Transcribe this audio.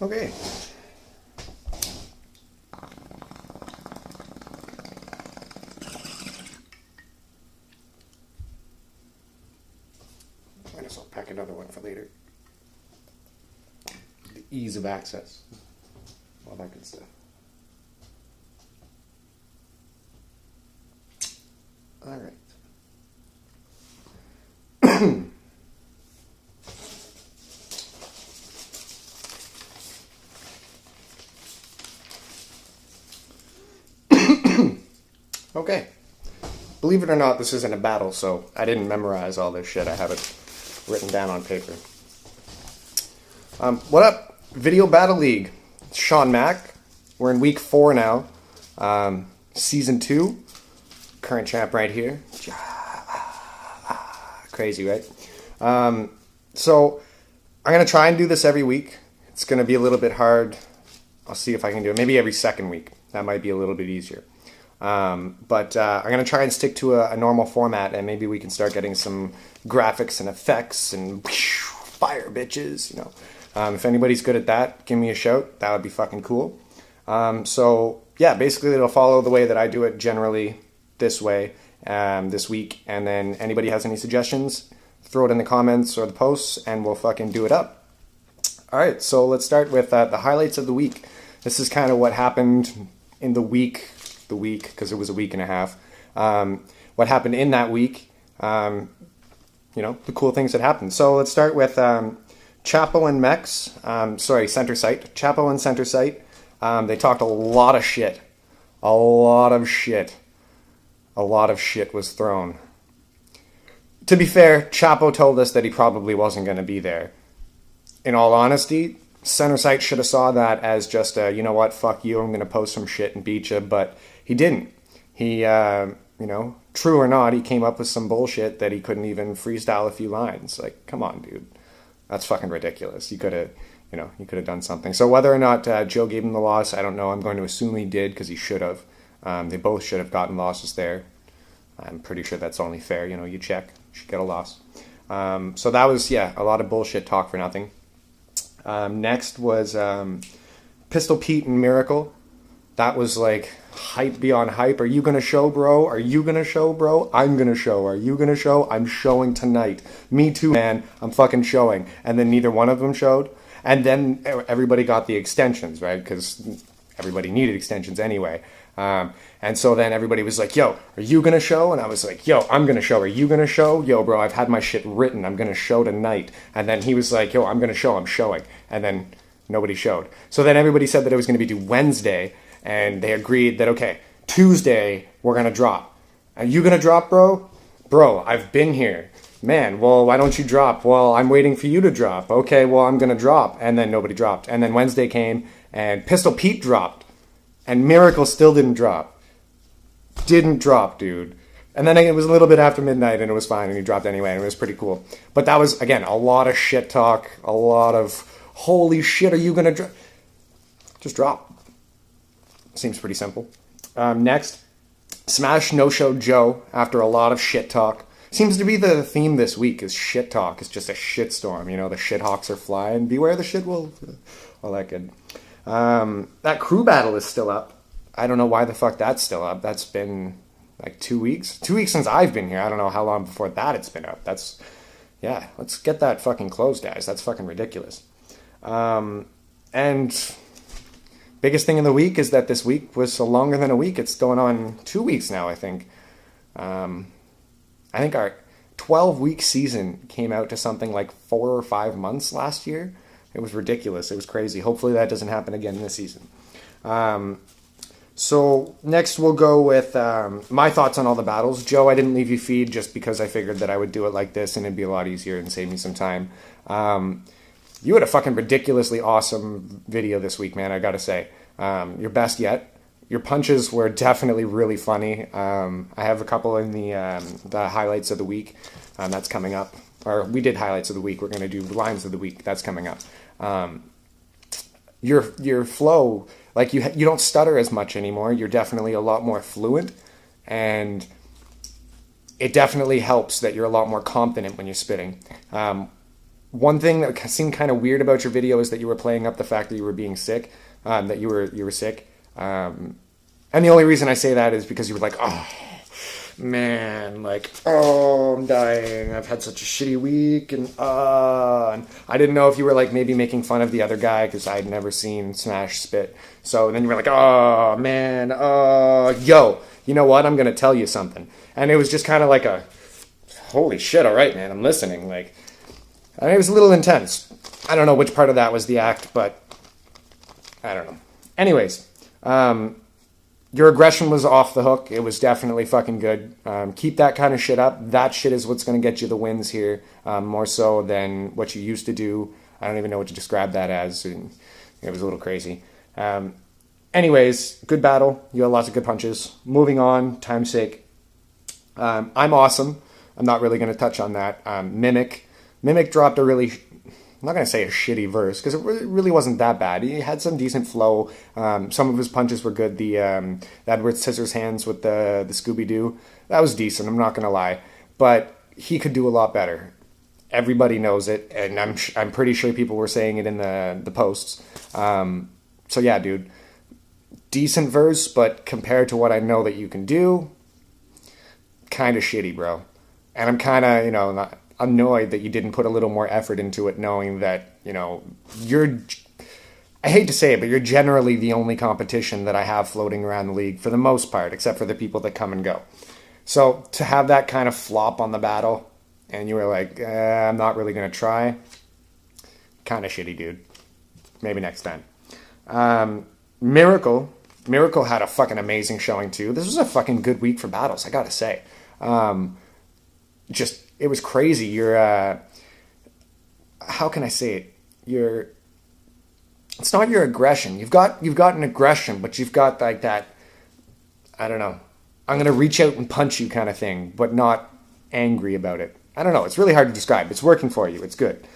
Okay. I guess I'll pack another one for later. The ease of access. All that good stuff. All right. Okay. Believe it or not, this isn't a battle, so I didn't memorize all this shit. I have it written down on paper. What up? Video Battle League. It's Sean Mack. We're in week 4 now. Season 2. Current champ right here. Crazy, right? So I'm going to try and do this every week. It's going to be a little bit hard. I'll see if I can do it. Maybe every second week. That might be a little bit easier. But I'm going to try and stick to a normal format, and maybe we can start getting some graphics and effects and fire bitches, you know. If anybody's good at that, give me a shout. That would be fucking cool. So yeah, basically it'll follow the way that I do it generally this way, this week. And then anybody has any suggestions, throw it in the comments or the posts and we'll fucking do it up. All right. So let's start with the highlights of the week. This is kind of what happened in the week, because it was a week and a half. What happened in that week, you know, the cool things that happened. So let's start with, Chapo and Mex, Center Site. Chapo and Center Site, they talked a lot of shit. A lot of shit was thrown. To be fair, Chapo told us that he probably wasn't going to be there. In all honesty, Center Site should have saw that as just a, you know what, fuck you, I'm going to post some shit and beat you, but he didn't. He, you know, true or not, he came up with some bullshit that he couldn't even freestyle a few lines. Like, come on, dude. That's fucking ridiculous. You could have, you know, you could have done something. So whether or not Joe gave him the loss, I don't know. I'm going to assume he did because he should have. They both should have gotten losses there. I'm pretty sure that's only fair. You know, you check, you should get a loss. So that was, yeah, a lot of bullshit talk for nothing. Next was Pistol Pete and Miracle. That was like hype beyond hype. Are you going to show, bro? Are you going to show, bro? I'm going to show. Are you going to show? I'm showing tonight. Me too, man. I'm fucking showing. And then neither one of them showed. And then everybody got the extensions, right? Because everybody needed extensions anyway. And so then everybody was like, yo, are you going to show? And I was like, yo, I'm going to show. Are you going to show? Yo, bro, I've had my shit written. I'm going to show tonight. And then he was like, yo, I'm going to show. I'm showing. And then nobody showed. So then everybody said that it was going to be due Wednesday. And they agreed that, okay, Tuesday, we're going to drop. Are you going to drop, bro? Bro, I've been here. Man, well, why don't you drop? Well, I'm waiting for you to drop. Okay, well, I'm going to drop. And then nobody dropped. And then Wednesday came, and Pistol Pete dropped. And Miracle still didn't drop. Didn't drop, dude. And then it was a little bit after midnight, and it was fine, and he dropped anyway, and it was pretty cool. But that was, again, a lot of shit talk. A lot of, holy shit, are you going to drop? Just drop. Seems pretty simple. Next, Smash No-Show Joe, after a lot of shit talk. Seems to be the theme this week is shit talk. It's just a shitstorm. You know, the shithawks are flying. Beware the shit wolf. All that good. That crew battle is still up. I don't know why the fuck that's still up. That's been like 2 weeks. 2 weeks since I've been here. I don't know how long before that it's been up. That's, yeah, let's get that fucking closed, guys. That's fucking ridiculous. And biggest thing in the week is that this week was longer than a week. It's going on 2 weeks now, I think. I think our 12-week season came out to something like 4 or 5 months last year. It was ridiculous. It was crazy. Hopefully that doesn't happen again this season. So next we'll go with my thoughts on all the battles. Joe, I didn't leave you feed just because I figured that I would do it like this and it'd be a lot easier and save me some time. You had a fucking ridiculously awesome video this week, man, I gotta say. Your best yet. Your punches were definitely really funny. I have a couple in the highlights of the week. That's coming up. Or we did highlights of the week. We're going to do lines of the week. That's coming up. Your flow, like you don't stutter as much anymore. You're definitely a lot more fluent. And it definitely helps that you're a lot more confident when you're spitting. One thing that seemed kind of weird about your video is that you were playing up the fact that you were being sick, that you were sick. And the only reason I say that is because you were like, oh man, like, oh, I'm dying. I've had such a shitty week, and I didn't know if you were like maybe making fun of the other guy because I'd never seen Smash spit. So then you were like, oh man, yo, you know what? I'm gonna tell you something, and it was just kind of like a, holy shit, all right, man, I'm listening. Like, I mean, it was a little intense. I don't know which part of that was the act, but I don't know. Anyways, your aggression was off the hook. It was definitely fucking good. Keep that kind of shit up. That shit is what's going to get you the wins here, more so than what you used to do. I don't even know what to describe that as. It was a little crazy. Anyways, good battle. You had lots of good punches. Moving on, time's sake. I'm awesome. I'm not really going to touch on that. Mimic dropped a really... I'm not going to say a shitty verse, because it really wasn't that bad. He had some decent flow. Some of his punches were good. The Edward Scissors Hands with the Scooby-Doo, that was decent, I'm not going to lie. But he could do a lot better. Everybody knows it, and I'm pretty sure people were saying it in the posts. So yeah, dude. Decent verse, but compared to what I know that you can do, kind of shitty, bro. And I'm kind of, not annoyed that you didn't put a little more effort into it, knowing that, I hate to say it, but you're generally the only competition that I have floating around the league for the most part, except for the people that come and go. So to have that kind of flop on the battle, and you were like, I'm not really going to try, kind of shitty, dude. Maybe next time. Miracle had a fucking amazing showing too. This was a fucking good week for battles, I gotta say. It was crazy. You're, how can I say it? It's not your aggression. You've got an aggression, but you've got like that, I don't know, I'm going to reach out and punch you kind of thing, but not angry about it. I don't know. It's really hard to describe. It's working for you. It's good.